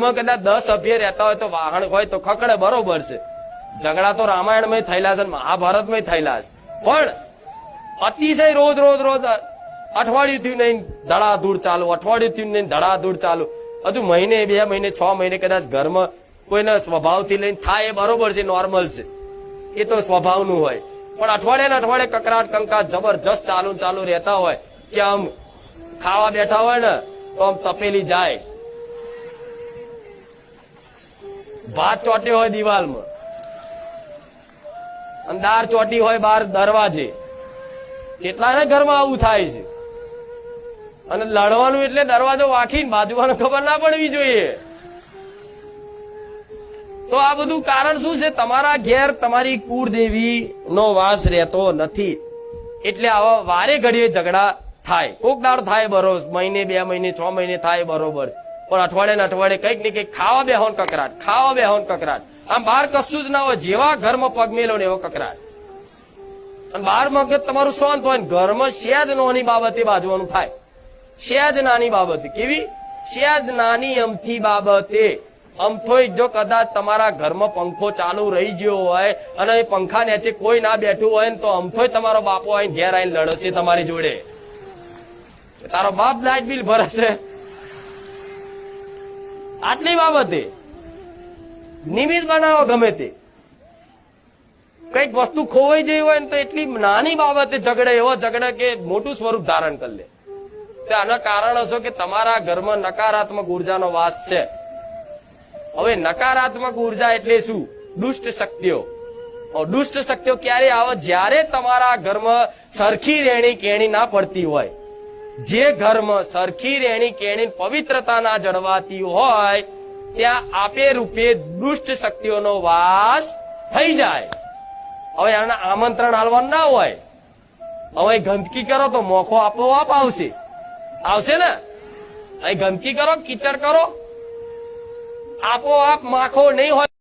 ઘરમાં કદાચ 10 સભ્ય રહેતા હોય તો વાહન હોય તો ખકડે, બરોબર છે. ઝઘડા તો રામાયણમાં થયેલા છે, મહાભારતમાં થયેલા છે. પણ અતિશય રોજ અઠવાડિયું થયું નહીં ધડાધૂળ ચાલુ, અઠવાડિયું થયું નહીં ધડાધૂળ ચાલુ, હજુ મહિને 2 મહિને 6 મહિને કદાચ ઘરમાં કોઈના સ્વભાવથી લઈને થાય એ બરોબર છે, નોર્મલ છે, એ તો સ્વભાવનું હોય. પણ અઠવાડિયે કકરાટ કંકાટ જબરજસ્ત ચાલુ રહેતા હોય કે આમ ખાવા બેઠા હોય ને તો આમ તપેલી જાય, ભાત ચોટ્યો હોય દિવાલમાં અને દાળ ચોટી હોય બહાર દરવાજે. કેટલાને ઘરમાં આવું થાય છે. અને લડવાનું એટલે દરવાજો વાંખીને બાજુવાનું ખબર ના પડવી જોઈએ. તો આ બધું કારણ શું છે? તમારા ઘેર તમારી કુળદેવી નો વાસ રહેતો નથી, એટલે આવા વારે ઘડીએ ઝઘડા થાય. કોક દાડ થાય બરોબર, મહિને 2 મહિને 6 મહિને થાય બરોબર, પણ અઠવાડિયે કંઈક ને કંઈક ખાવા બેહોન કકરાટ. આમ બહાર કશું જ ના હોય, જેવા ઘરમાં પગ મેલો ને એવો કકરાટ. અને બહાર મગજ તમારું શાંત હોય, ઘરમાં સહેજ નાની બાબતે બાજવાનું થાય. સહેજ નાની બાબતે, કેવી સહેજ નાની અમથી બાબતે. અમથોય જો કદાચ તમારા ઘરમાં પંખો ચાલુ રહી ગયો હોય અને એ પંખા નીચે કોઈ ના બેઠું હોય ને તો અમથોય તમારો બાપો આવીને ઘેર આવીને લડશે તમારી જોડે. તારો બાપ લાઇટ બિલ ભરે છે. આટલી બાબતે નિમિત્ત બનાવો. ગમે તે કઈક વસ્તુ ખોવાઈ જઈ હોય ને તો એટલી નાની બાબતે ઝઘડે કે મોટું સ્વરૂપ ધારણ કરી લે. આના કારણ હશો કે તમારા ઘરમાં નકારાત્મક ઉર્જાનો વાસ છે. હવે નકારાત્મક ઉર્જા એટલે શું? દુષ્ટ શક્તિઓ. દુષ્ટ શક્તિઓ ક્યારે આવે? જ્યારે તમારા ઘરમાં સરખી રહેણી કેણી ના પડતી હોય. જે ઘરમાં સરખી રહેણી કેણી પવિત્રતા ના જળવાતી હોય ત્યાં આપે રૂપે દુષ્ટ શક્તિઓનો વાસ થઈ જાય. હવે આના આમંત્રણ હાલવાનું ના હોય. હવે ગંદકી કરો તો મોખો આપોઆપ આવશે ને. અહીં ગંદકી કરો, કીચડ કરો, આપોઆપ માખો નહીં હોય.